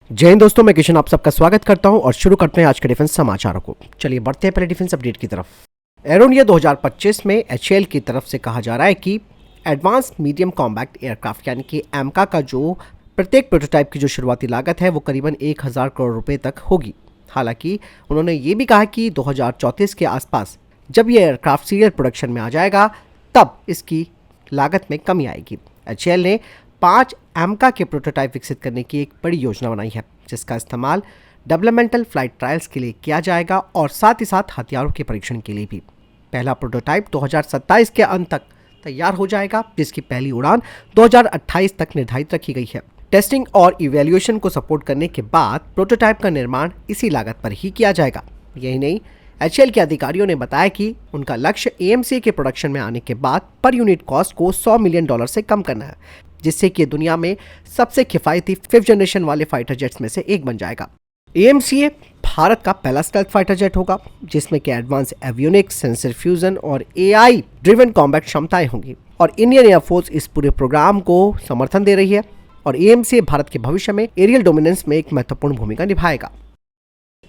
जय हिंद दोस्तों, मैं किशन आप सबका स्वागत करता हूं और शुरू करते हैं आज के डिफेंस समाचारों को। चलिए बढ़ते हैं पहले डिफेंस अपडेट की तरफ। एरो इंडिया 2025 में एचएएल की तरफ से कहा जा रहा है कि एडवांस मीडियम कॉम्बैक्ट एयरक्राफ्ट यानी कि एमका का जो प्रत्येक प्रोटोटाइप की जो शुरुआती लागत है वो करीबन 1000 करोड़ रुपए तक होगी। हालांकि उन्होंने ये भी कहा कि 2034 के आसपास जब ये एयरक्राफ्ट सीरियल प्रोडक्शन में आ जाएगा तब इसकी लागत में कमी आएगी। एचएएल ने 5 एमका के प्रोटोटाइप विकसित करने की एक बड़ी योजना बनाई है, जिसका इस्तेमाल डेवलपमेंटल फ्लाइट ट्रायल्स के लिए किया जाएगा और साथ ही साथ हथियारों के परीक्षण के लिए भी। पहला प्रोटोटाइप 2027 के अंत तक तैयार हो जाएगा, जिसकी पहली उड़ान 2028 तक निर्धारित रखी गई है। टेस्टिंग और इवैल्यूएशन को सपोर्ट करने के बाद प्रोटोटाइप का निर्माण इसी लागत पर ही किया जाएगा। यही नहीं, एचएएल के अधिकारियों ने बताया कि उनका लक्ष्य एएमसी के प्रोडक्शन में आने के बाद पर यूनिट कॉस्ट को $100 मिलियन से कम करना है, जिससे कि दुनिया में सबसे किफायती 5th जनरेशन वाले फाइटर जेट्स में से एक बन जाएगा। एएमसीए भारत का पहला स्टेल्थ फाइटर जेट होगा, जिसमें कि एडवांस एवियोनिक्स, सेंसर फ्यूजन और एआई ड्रिवन कॉम्बैट क्षमताएं होंगी और इंडियन एयरफोर्स इस पूरे प्रोग्राम को समर्थन दे रही है और एएमसीए भारत के भविष्य में एरियल डोमिनेंस में एक महत्वपूर्ण भूमिका निभाएगा।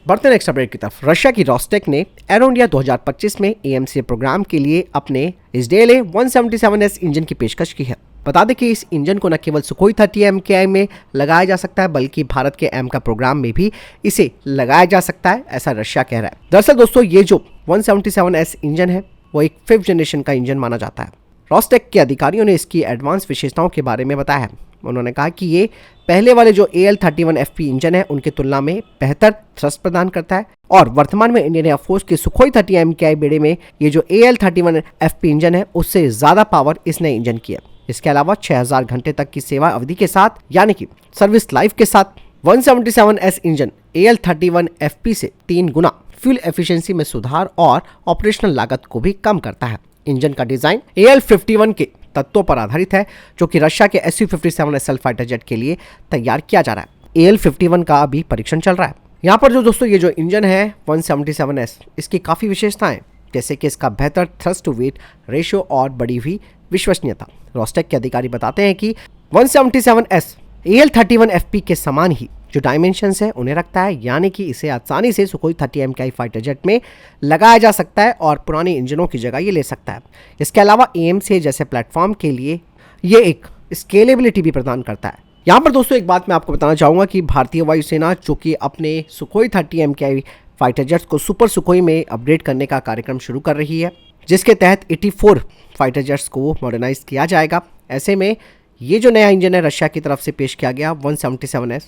बढ़ते नेक्स्ट अपडेट की तरफ। रशिया की रोस्टेक ने एरो इंडिया 2025 में एएमसीए प्रोग्राम के लिए अपने इसडेले 177S इंजन की पेशकश की है। बता दें कि इस इंजन को न केवल सुखोई 30 MKI में लगाया जा सकता है, बल्कि भारत के एमका प्रोग्राम में भी इसे लगाया जा सकता है, ऐसा रशिया कह रहा है। दरअसल दोस्तों, ये जो 177S इंजन है वो एक 5th जनरेशन का इंजन माना जाता है। रोस्टेक के अधिकारियों ने इसकी एडवांस विशेषताओं के बारे में बताया है। उन्होंने कहा कि ये पहले वाले जो AL-31FP इंजन है उनकी तुलना में बेहतर थ्रस्ट प्रदान करता है और वर्तमान में इंडियन एयरफोर्स के सुखोई 30 MKI बेड़े में ये जो AL-31FP इंजन है उससे ज्यादा पावर इस नए इंजन की है। इसके अलावा 6000 घंटे तक की सेवा अवधि के साथ यानी कि सर्विस लाइफ के साथ 177S इंजन AL-31FP से 3 गुना फ्यूल एफिशिएंसी में सुधार और ऑपरेशनल लागत को भी कम करता है। इंजन का डिजाइन AL-51 के तत्वों पर आधारित है, जो कि रशिया के Su-57SL फाइटर जेट के लिए तैयार किया जा रहा है। AL-51 का अभी परीक्षण चल रहा है। यहाँ पर जो दोस्तों ये जो इंजन है 177S, इसकी काफी विशेषताएं, जैसे कि इसका बेहतर थ्रस्ट टू वेट रेशियो और बड़ी हुई विश्वसनीयता। रोस्टेक के अधिकारी बताते हैं कि 177S AL-31FP के समान ही जो डायमेंशंस है उन्हें रखता है, यानी कि इसे आसानी से सुखोई 30 MKI फाइटर जेट में लगाया जा सकता है और पुराने इंजनों की जगह ये ले सकता है। इसके अलावा एएमसी जैसे प्लेटफॉर्म के लिए ये एक स्केलेबिलिटी भी प्रदान करता है। यहाँ पर दोस्तों एक बात मैं आपको बताना चाहूँगा कि भारतीय वायुसेना जो कि अपने सुखोई 30 MKI फाइटर जेट्स को सुपर सुखोई में अपग्रेड करने का कार्यक्रम शुरू कर रही है, जिसके तहत 84 फाइटर जेट्स को मॉडर्नाइज किया जाएगा। ऐसे में ये जो नया इंजन है रशिया की तरफ से पेश किया गया 177S,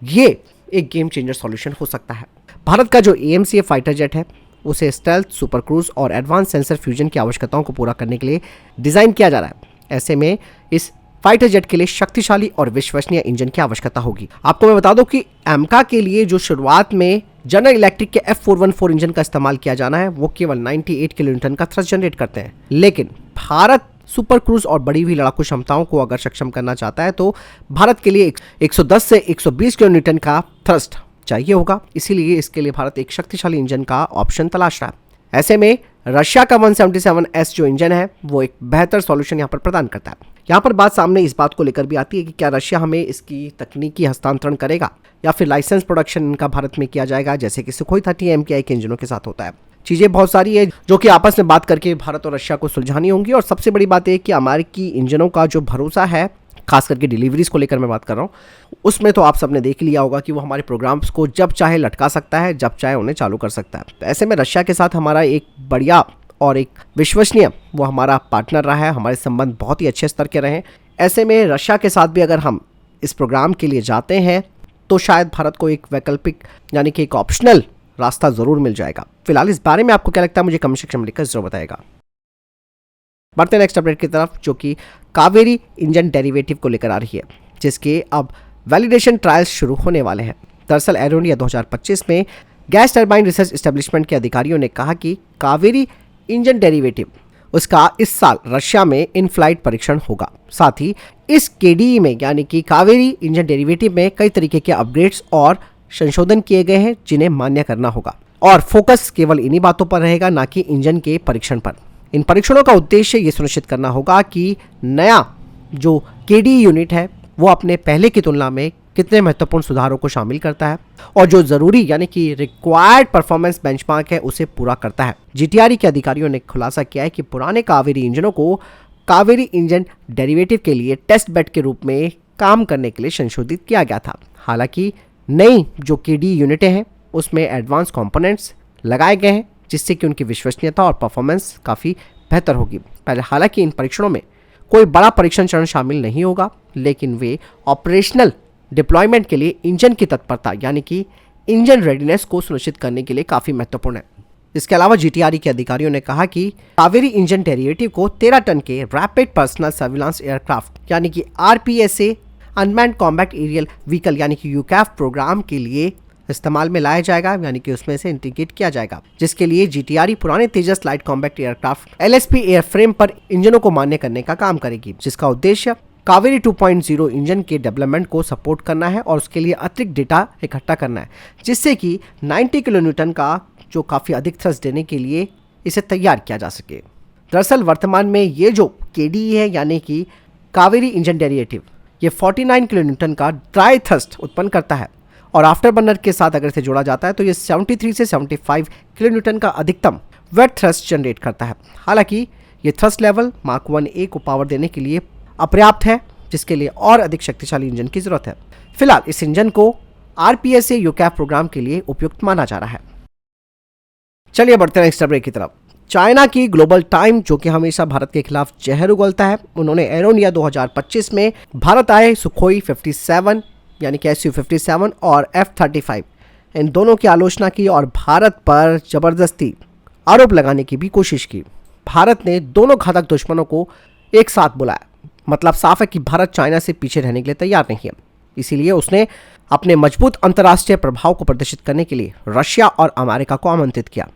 ये एक गेम चेंजर सॉल्यूशन हो सकता है। भारत का जो एएमसीए फाइटर जेट है उसे स्टेल्थ, सुपर क्रूज और एडवांस सेंसर फ्यूजन की आवश्यकताओं को पूरा करने के लिए डिजाइन किया जा रहा है। ऐसे में इस फाइटर जेट के लिए शक्तिशाली और विश्वसनीय इंजन की आवश्यकता होगी। आपको मैं बता दूं कि एमका के लिए जो शुरुआत में जनरल इलेक्ट्रिक के F414 इंजन का इस्तेमाल किया जाना है वो केवल 98 किलोन्यूटन का थ्रस्ट जनरेट करते हैं, लेकिन भारत सुपर क्रूज और बड़ी हुई लड़ाकू क्षमताओं को अगर सक्षम करना चाहता है तो भारत के लिए 110 से 120 किलोन्यूटन का थ्रस्ट चाहिए होगा। इसीलिए इसके लिए भारत एक शक्तिशाली इंजन का ऑप्शन तलाश रहा है। ऐसे में रशिया का 177S जो इंजन है वो एक बेहतर सॉल्यूशन यहाँ पर प्रदान करता है। यहाँ पर बात सामने इस बात को लेकर भी आती है कि क्या रशिया हमें इसकी तकनीकी हस्तांतरण करेगा या फिर लाइसेंस प्रोडक्शन इनका भारत में किया जाएगा, जैसे कि सुखोई 30 MKI के इंजनों के साथ होता है। चीज़ें बहुत सारी है जो कि आपस में बात करके भारत और रशिया को सुलझानी होंगी और सबसे बड़ी बात है कि अमेरिकी इंजनों का जो भरोसा है, खास करके डिलीवरीज को लेकर मैं बात कर रहा हूँ, उसमें तो आप सबने देख लिया होगा कि वो हमारे प्रोग्राम्स को जब चाहे लटका सकता है, जब चाहे उन्हें चालू कर सकता है। तो ऐसे में रशिया के साथ हमारा एक बढ़िया और एक विश्वसनीय वो हमारा पार्टनर रहा है, हमारे संबंध बहुत ही अच्छे स्तर के रहे। ऐसे में रशिया के साथ भी अगर हम इस प्रोग्राम के लिए जाते हैं तो शायद भारत को एक वैकल्पिक यानी कि एक ऑप्शनल रास्ता जरूर मिल जाएगा। फिलहाल इस बारे में आपको क्या लगता है मुझे कमेंट सेक्शन में लिखकर जरूर बताएगा। बढ़ते नेक्स्ट अपडेट की तरफ, जो कि कावेरी इंजन डेरिवेटिव को लेकर आ रही है, जिसके अब वैलिडेशन ट्रायल्स शुरू होने वाले हैं। दरअसल एरो इंडिया 2025 में गैस टरबाइन रिसर्च एस्टेब्लिशमेंट के अधिकारियों ने कहा कि कावेरी इंजन डेरिवेटिव उसका इस साल रशिया में इन फ्लाइट परीक्षण होगा। साथ ही इस केडीई में यानी कि कावेरी इंजन डेरिवेटिव में कई तरीके के अपग्रेड्स और संशोधन किए गए हैं जिन्हें मान्य करना होगा और फोकस केवल इन्हीं बातों पर रहेगा, ना कि इंजन के परीक्षण पर। इन परीक्षणों का उद्देश्य ये सुनिश्चित करना होगा कि नया जो केडी यूनिट है वो अपने पहले की तुलना में कितने महत्वपूर्ण सुधारों को शामिल करता है और जो जरूरी यानी कि रिक्वायर्ड परफॉर्मेंस बेंचमार्क है उसे पूरा करता है। जीटीआरई के अधिकारियों ने खुलासा किया है कि पुराने कावेरी इंजनों को कावेरी इंजन डेरिवेटिव के लिए टेस्ट बेड के रूप में काम करने के लिए संशोधित किया गया था। हालांकि नई जो केडी यूनिटें हैं उसमें एडवांस कंपोनेंट्स लगाए गए हैं जिससे कि उनकी विश्वसनीयता और परफॉर्मेंस काफ़ी बेहतर होगी। पहले हालांकि इन परीक्षणों में कोई बड़ा परीक्षण चरण शामिल नहीं होगा, लेकिन वे ऑपरेशनल डिप्लॉयमेंट के लिए इंजन की तत्परता यानी कि इंजन रेडीनेस को सुनिश्चित करने के लिए काफ़ी महत्वपूर्ण है। इसके अलावा जीटीआरई के अधिकारियों ने कहा कि कावेरी इंजन डेरिवेटिव को 13 टन के रैपिड पर्सनल सर्विलांस एयरक्राफ्ट यानी कि आरपीएसए अनमैन्ड कॉम्बैट एरियल व्हीकल यानी कि यूकैफ प्रोग्राम के लिए इस्तेमाल में लाया जाएगा, यानी कि उसमें से इंटीग्रेट किया जाएगा, जिसके लिए जीटीआरई पुराने Tejas light combat aircraft LSP airframe पर इंजनों को मान्य करने का काम करेगी, जिसका उद्देश्य कावेरी 2.0 इंजन के डेवलपमेंट को सपोर्ट करना है और उसके लिए अतिरिक्त डेटा इकट्ठा करना है, जिससे कि 90 किलो न्यूटन का जो काफ़ी अधिक थ्रस्ट देने के लिए इसे तैयार किया जा सके। दरअसल वर्तमान में ये जो केडी है यानी कि कावेरी इंजन डेरिवेटिव ये 49 किलो न्यूटन का ड्राई थ्रस्ट उत्पन्न करता है और आफ्टर बर्नर के साथ अगर इसे जोड़ा जाता है तो ये 73 से 75 किलो न्यूटन का अधिकतम वेट थ्रस्ट जनरेट करता है। हालांकि ये थ्रस्ट लेवल मार्क 1A को पावर देने के लिए अपर्याप्त है, जिसके लिए और अधिक शक्तिशाली इंजन की जरूरत है। फिलहाल इस इंजन को आरपीएसए यूकैफ प्रोग्राम के लिए उपयुक्त माना जा रहा है। चलिए बढ़ते हैं नेक्स्ट अपडेट की तरफ। चाइना की ग्लोबल टाइम जो कि हमेशा भारत के खिलाफ जहर उगलता है, उन्होंने एरो इंडिया 2025 में भारत आए सुखोई 57 यानी कि Su-57 और F-35 इन दोनों की आलोचना की और भारत पर जबरदस्ती आरोप लगाने की भी कोशिश की। भारत ने दोनों घातक दुश्मनों को एक साथ बुलाया, मतलब साफ है कि भारत चाइना से पीछे रहने के लिए तैयार नहीं है। इसीलिए उसने अपने मजबूत अंतर्राष्ट्रीय प्रभाव को प्रदर्शित करने के लिए रशिया और अमेरिका को आमंत्रित किया,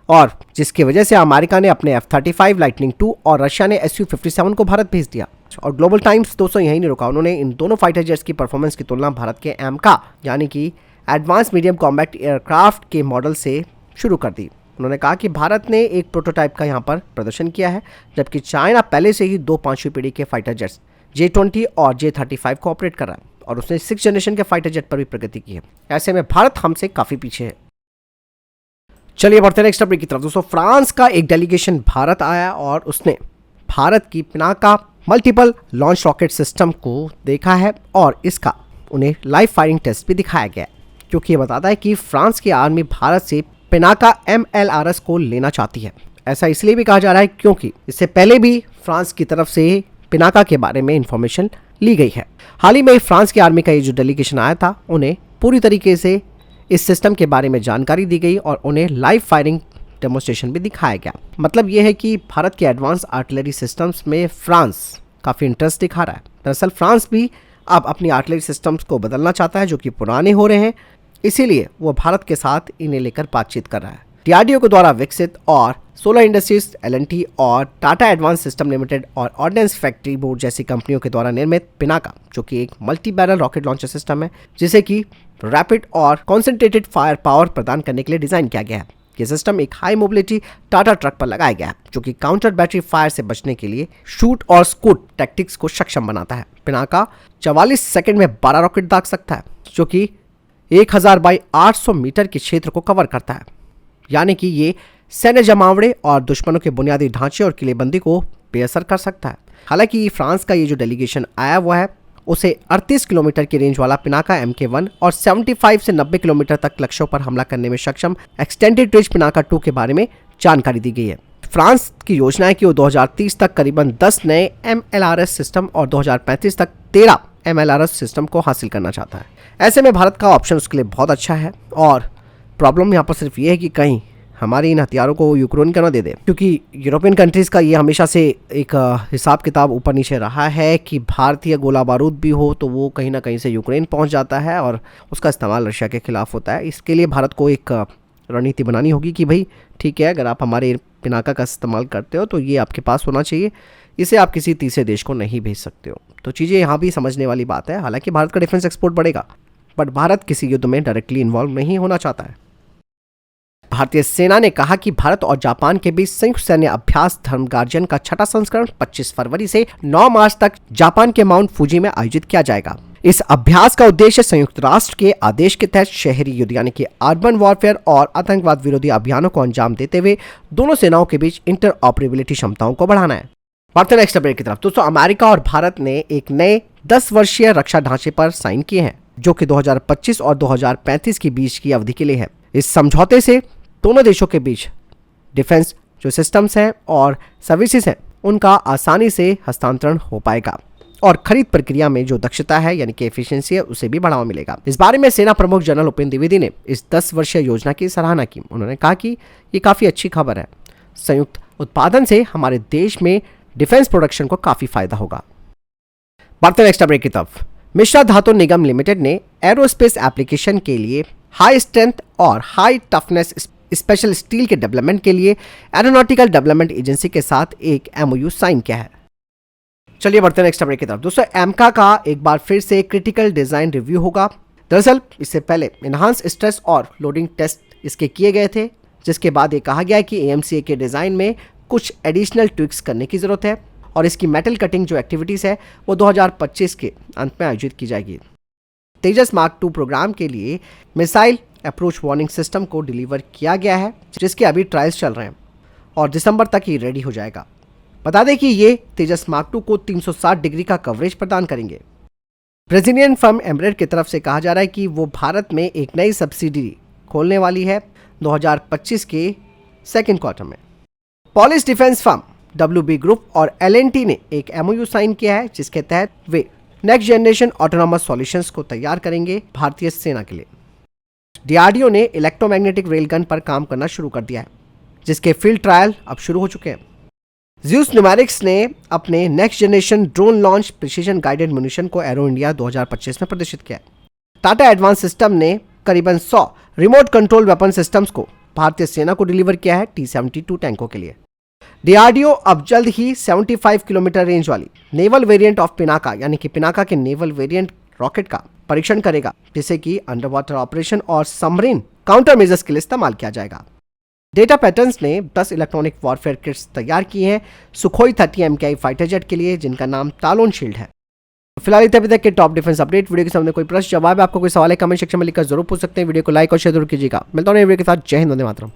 और जिसकी वजह से अमेरिका ने अपने F-35 लाइटनिंग 2 और रशिया ने Su-57 को भारत भेज दिया। और ग्लोबल टाइम्स दोस्तों यही नहीं रुका, उन्होंने इन दोनों फाइटर जेट्स की परफॉर्मेंस की तुलना भारत के एमका यानी कि एडवांस मीडियम कॉम्बैट एयरक्राफ्ट के मॉडल से शुरू कर दी। उन्होंने कहा कि भारत ने एक प्रोटोटाइप का यहाँ पर प्रदर्शन किया है, जबकि चाइना पहले से ही 2 पांचवीं पीढ़ी के फाइटर जेट्स J-20 और J-35 को ऑपरेट कर रहा है और उसने 6th जनरेशन के फाइटर जेट पर भी प्रगति की है। ऐसे में भारत हमसे काफी पीछे है। चलिए बढ़ते हैं नेक्स्ट अपडेट की तरफ। दोस्तों फ्रांस का एक डेलीगेशन भारत आया और उसने भारत की Pinaka multiple launch rocket system को देखा है और इसका उन्हें लाइव फायरिंग टेस्ट भी दिखाया गया, क्योंकि ये बताता है कि फ्रांस की आर्मी भारत से पिनाका MLRS को लेना चाहती है। ऐसा इसलिए भी कहा जा रहा है क्योंकि इससे पहले भी फ्रांस की तरफ से पिनाका के बारे में इंफॉर्मेशन ली गई है। हाल ही में फ्रांस की आर्मी का ये जो डेलीगेशन आया था उन्हें पूरी तरीके से इस सिस्टम के बारे में जानकारी दी गई और उन्हें लाइव फायरिंग डेमोन्स्ट्रेशन भी दिखाया गया। मतलब यह है कि भारत के एडवांस आर्टिलरी सिस्टम्स में फ्रांस काफ़ी इंटरेस्ट दिखा रहा है। दरअसल फ्रांस भी अब अपनी आर्टिलरी सिस्टम्स को बदलना चाहता है जो कि पुराने हो रहे हैं, इसीलिए वो भारत के साथ इन्हें लेकर बातचीत कर रहा है। डीआरडीओ के द्वारा विकसित और सोलर इंडस्ट्रीज, L&T और टाटा एडवांस सिस्टम लिमिटेड और ऑर्डिनेंस फैक्ट्री बोर्ड जैसी कंपनियों के द्वारा निर्मित पिनाका जो कि एक multi barrel rocket launcher system है, जिसे कि रैपिड और कॉन्सेंट्रेटेड फायर पावर प्रदान करने के लिए डिजाइन किया गया है। यह सिस्टम एक हाई मोबिलिटी टाटा ट्रक पर लगाया गया है जो कि काउंटर बैटरी फायर से बचने के लिए शूट और स्कूट टैक्टिक्स को सक्षम बनाता है। पिनाका 44 सेकंड में 12 रॉकेट दाग सकता है जो कि 1000 बाई 800 मीटर के क्षेत्र को कवर करता है, यानी कि ये सैन्य जमावड़े और दुश्मनों के बुनियादी ढांचे और किलेबंदी को बेअसर कर सकता है। हालांकि फ्रांस का ये जो डेलीगेशन आया हुआ है उसे 38 किलोमीटर की रेंज वाला पिनाका MK1 और 75 से 90 किलोमीटर तक लक्ष्यों पर हमला करने में सक्षम एक्सटेंडेड रेंज पिनाका 2 के बारे में जानकारी दी गई है। फ्रांस की योजना है कि वो 2030 तक करीबन 10 नए MLRS सिस्टम और 2035 तक 13 MLRS सिस्टम को हासिल करना चाहता है। ऐसे में भारत का ऑप्शन उसके लिए बहुत अच्छा है और प्रॉब्लम यहाँ पर सिर्फ ये है कि कहीं हमारे इन हथियारों को यूक्रेन का ना दे दे, क्योंकि यूरोपियन कंट्रीज़ का ये हमेशा से एक हिसाब किताब ऊपर नीचे रहा है कि भारतीय गोला बारूद भी हो तो वो कहीं ना कहीं से यूक्रेन पहुंच जाता है और उसका इस्तेमाल रशिया के खिलाफ होता है। इसके लिए भारत को एक रणनीति बनानी होगी कि भाई ठीक है, अगर आप हमारे पिनाका का इस्तेमाल करते हो तो ये आपके पास होना चाहिए, इसे आप किसी तीसरे देश को नहीं भेज सकते हो। तो चीज़ें यहाँ भी समझने वाली बात है। हालांकि भारत का डिफेंस एक्सपोर्ट बढ़ेगा, बट भारत किसी युद्ध में डायरेक्टली इन्वॉल्व नहीं होना चाहता है। भारतीय सेना ने कहा कि भारत और जापान के बीच संयुक्त सैन्य अभ्यास धर्म गार्जियन का छठा संस्करण 25 फरवरी से 9 मार्च तक जापान के माउंट फूजी में आयोजित किया जाएगा। इस अभ्यास का उद्देश्य संयुक्त राष्ट्र के आदेश के तहत शहरी युद्ध यानी कि अर्बन वॉरफेयर और आतंकवाद विरोधी अभियानों को अंजाम देते हुए दोनों सेनाओं के बीच इंटर ऑपरेबिलिटी क्षमताओं को बढ़ाना है। बढ़ते नेक्स्ट अपडेट की तरफ। दोस्तों, अमेरिका और भारत ने एक नए 10 वर्षीय रक्षा ढांचे पर साइन किए हैं जो कि 2025 और 2035 के बीच की अवधि के लिए है। इस समझौते से दोनों देशों के बीच डिफेंस जो सिस्टम्स हैं और सर्विसेज हैं उनका आसानी से हस्तांतरण हो पाएगा और खरीद प्रक्रिया में जो दक्षता है यानी कि एफिशिएंसी है उसे भी बढ़ावा मिलेगा। इस बारे में सेना प्रमुख जनरल उपेंद्र द्विवेदी ने इस 10 वर्षीय योजना की सराहना की। उन्होंने कहा कि ये काफी अच्छी खबर है। संयुक्त उत्पादन से हमारे देश में डिफेंस प्रोडक्शन को काफी फायदा होगा। बढ़ते नेक्स्ट अपडेट की तरफ। मिश्रा धातु निगम लिमिटेड ने एरोस्पेस एप्लीकेशन के लिए हाई स्ट्रेंथ और हाई टफनेस स्पेशल स्टील के डेवलपमेंट के लिए एरोनॉटिकल डेवलपमेंट एजेंसी के साथ एक एमओयू साइन किया है। चलिए बढ़ते हैं नेक्स्ट अपडेट की तरफ। दोस्तों, एमका का एक बार फिर से क्रिटिकल डिजाइन रिव्यू होगा। दरअसल इससे पहले इनहांस स्ट्रेस और लोडिंग टेस्ट इसके किए गए थे, जिसके बाद ये कहा गया कि एएमसीए के डिजाइन में कुछ एडिशनल ट्विक्स करने की जरूरत है और इसकी मेटल कटिंग जो एक्टिविटीज है वो 2025 के अंत में आयोजित की जाएगी। तेजस मार्क 2 प्रोग्राम के लिए मिसाइल अप्रोच वार्निंग सिस्टम को डिलीवर किया गया है, जिसके अभी ट्रायल्स चल रहे हैं और दिसंबर तक ही रेडी हो जाएगा। बता दें कि ये तेजस मार्क 2 को 360 डिग्री का कवरेज प्रदान करेंगे। ब्राजीलियन फर्म एम्ब्रेट की तरफ से कहा जा रहा है कि वो भारत में एक नई सब्सिडरी खोलने वाली है 2025 के सेकेंड क्वार्टर में। Polish defence firm WB group और LNT ने एक एमओयू साइन किया है, जिसके तहत वे नेक्स्ट जनरेशन ऑटोनॉमस सॉल्यूशंस को तैयार करेंगे भारतीय सेना के लिए। DRDO ने इलेक्ट्रोमैग्नेटिक रेलगन पर काम करना शुरू कर दिया है, जिसके फील्ड ट्रायल अब शुरू हो चुके हैं। ज़्यूस न्यूमेरिक्स ने अपने next generation drone launch precision guided munition को एरो इंडिया 2025 में प्रदर्शित किया। टाटा एडवांस सिस्टम ने करीबन 100 रिमोट कंट्रोल वेपन सिस्टम्स को भारतीय सेना को डिलीवर किया है T-72 टैंकों के लिए। DRDO अब जल्द ही 75 किलोमीटर रेंज वाली नेवल वेरिएंट ऑफ पिनाका यानी कि पिनाका के नेवल वेरिएंट रॉकेट का परीक्षण करेगा, जिसे कि अंडर वाटर ऑपरेशन और सबमरीन काउंटर मेजर्स के लिए इस्तेमाल किया जाएगा। डेटा पैटर्न्स ने 10 इलेक्ट्रॉनिक वॉरफेयर किट्स तैयार की हैं सुखोई 30 MKI फाइटर जेट के लिए, जिनका नाम तालोन शील्ड है। फिलहाल अभी तक के टॉप डिफेंस अपडेट। वीडियो के सामने कोई प्रश्न जवाब है, आपको कोई सवाल है कमेंट सेक्शन में लिखकर जरूर पूछ सकते हैं। वीडियो को लाइक और शेयर जरूर कीजिएगा। मिलता हूं नए वीडियो के साथ। जय हिंद, वंदे मातरम।